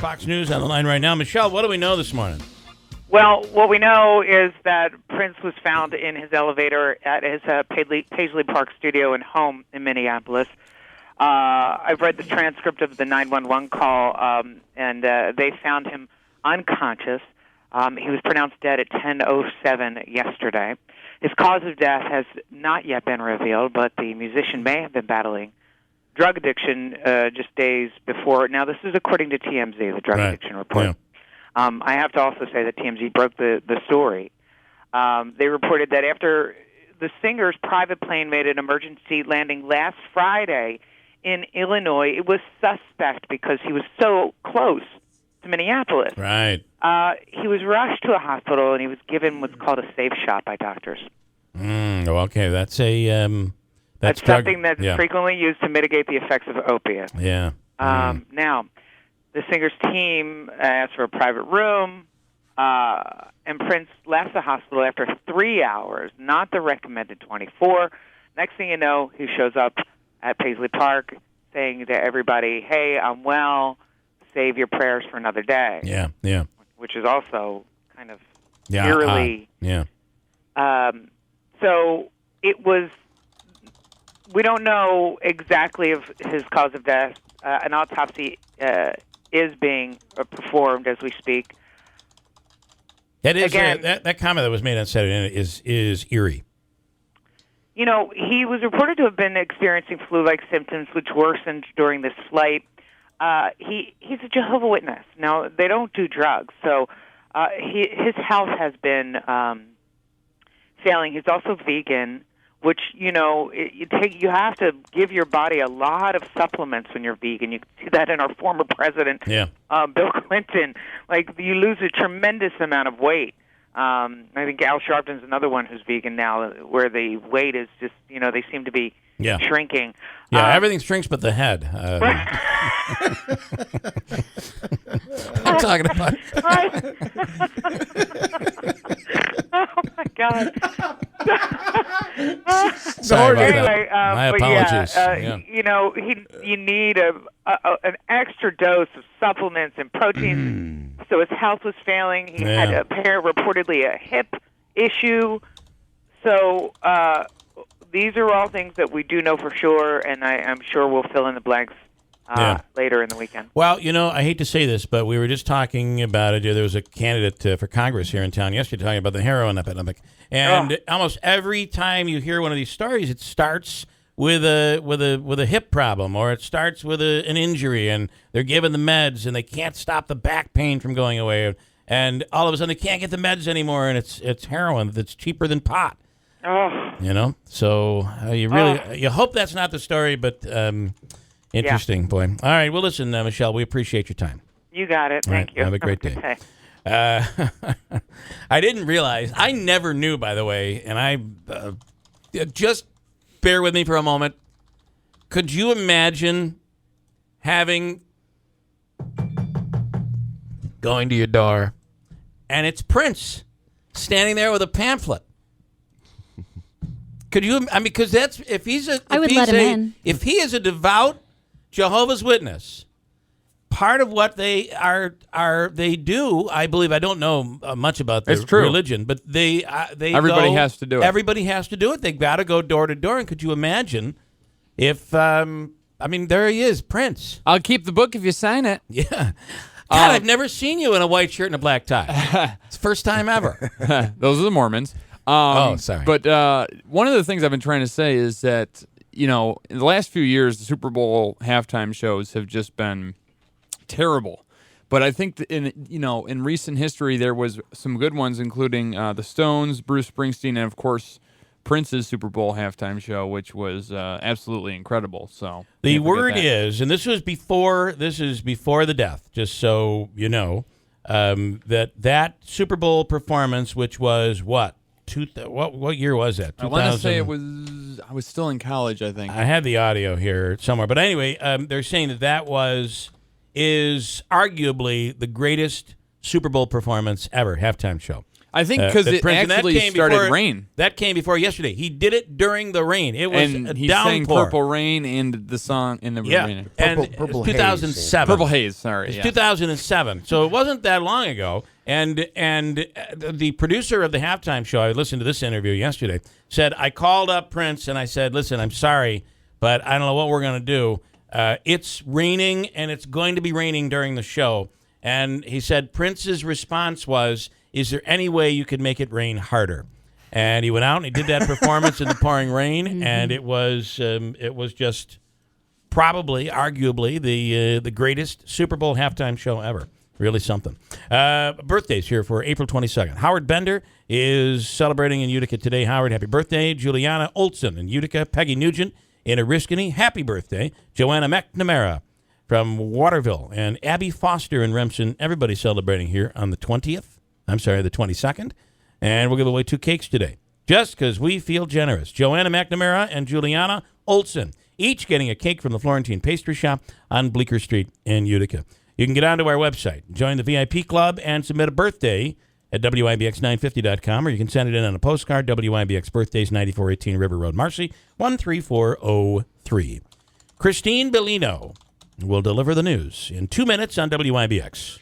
Fox News on the line right now. Michelle, what do we know this morning? Well, what we know is that Prince was found in his elevator at his Paisley Park studio and home in Minneapolis. I've read the transcript of the 911 call, and they found him unconscious. He was pronounced dead at 10:07 yesterday. His cause of death has not yet been revealed, but the musician may have been battling drug addiction just days before. Now, this is according to TMZ, the drug addiction report. Yeah. I have to also say that TMZ broke the story. They reported that after the singer's private plane made an emergency landing last Friday in Illinois, it was suspect because he was so close to Minneapolis. Right. He was rushed to a hospital, and he was given what's called a safe shot by doctors. Okay, that's a... That's something that's frequently used to mitigate the effects of opiates. Yeah. Now, the singer's team asked for a private room, and Prince left the hospital after 3 hours, not the recommended 24. Next thing you know, he shows up at Paisley Park saying to everybody, hey, I'm well, save your prayers for another day. Yeah, yeah. Which is also kind of eerily... So it was... We don't know exactly of his cause of death. An autopsy is being performed as we speak. That is that comment that was made on Saturday night is eerie. You know, he was reported to have been experiencing flu-like symptoms, which worsened during this flight. He's a Jehovah's Witness. Now, they don't do drugs, so his health has been failing. He's also vegan, which, you know, you have to give your body a lot of supplements when you're vegan. You can see that in our former president, Bill Clinton. Like, you lose a tremendous amount of weight. I think Al Sharpton's another one who's vegan now, where the weight is just, you know, they seem to be shrinking. Yeah, everything shrinks but the head. I'm talking about. Oh, my God. Sorry about anyway, that. My apologies. You know, you need an extra dose of supplements and proteins. So his health was failing. He had reportedly a hip issue. So these are all things that we do know for sure, and I'm sure we'll fill in the blanks later in the weekend. Well, you know, I hate to say this, but we were just talking about it. There was a candidate for Congress here in town yesterday talking about the heroin epidemic. And almost every time you hear one of these stories, it starts with a hip problem, or it starts with an injury, and they're given the meds, and they can't stop the back pain from going away, and all of a sudden they can't get the meds anymore, and it's heroin that's cheaper than pot. You know, so you hope that's not the story, but interesting, boy. All right, well, listen, Michelle, we appreciate your time. You got it. Thank you. Have a great day. I didn't realize. I never knew, by the way, and I just bear with me for a moment. Could you imagine going to your door, and it's Prince standing there with a pamphlet? Could you? I mean, because that's if he is a devout Jehovah's Witness. Part of what they do, I believe. I don't know much about their religion, but everybody has to do it. Everybody has to do it. They got to go door to door. And could you imagine if? I mean, there he is, Prince. I'll keep the book if you sign it. Yeah. God, I've never seen you in a white shirt and a black tie. It's the first time ever. Those are the Mormons. Sorry. But one of the things I've been trying to say is that, you know, in the last few years, the Super Bowl halftime shows have just been terrible. But I think that in recent history, there was some good ones, including the Stones, Bruce Springsteen, and of course Prince's Super Bowl halftime show, which was absolutely incredible. So the word is, and this is before the death, just so you know, that Super Bowl performance, which was what year was that? I want to say I was still in college, I think. I had the audio here somewhere, but anyway, they're saying that is arguably the greatest Super Bowl performance ever, halftime show. I think because it Prince, and that actually came started before, rain. That came before yesterday. He did it during the rain. It was And a he downpour. sang Purple Rain and the song in the rain. And Purple it's Haze. 2007. Purple Haze, sorry. It's Yeah. 2007, so it wasn't that long ago. And the producer of the halftime show, I listened to this interview yesterday, said, I called up Prince and I said, listen, I'm sorry, but I don't know what we're going to do. It's raining, and it's going to be raining during the show. And he said Prince's response was, is there any way you could make it rain harder? And he went out and he did that performance in the pouring rain, and it was just probably, arguably, the greatest Super Bowl halftime show ever. Really something. Birthdays here for April 22nd. Howard Bender is celebrating in Utica today. Howard, happy birthday. Juliana Olson in Utica. Peggy Nugent in Oriskany, happy birthday. Joanna McNamara from Waterville. And Abby Foster in Remsen. Everybody celebrating here on the 20th. I'm sorry, the 22nd. And we'll give away 2 cakes today, just because we feel generous. Joanna McNamara and Juliana Olson, each getting a cake from the Florentine Pastry Shop on Bleecker Street in Utica. You can get onto our website, join the VIP club, and submit a birthday at WIBX950.com, or you can send it in on a postcard, WIBX Birthdays, 9418 River Road, Marcy, 13403. Christine Bellino will deliver the news in 2 minutes on WIBX.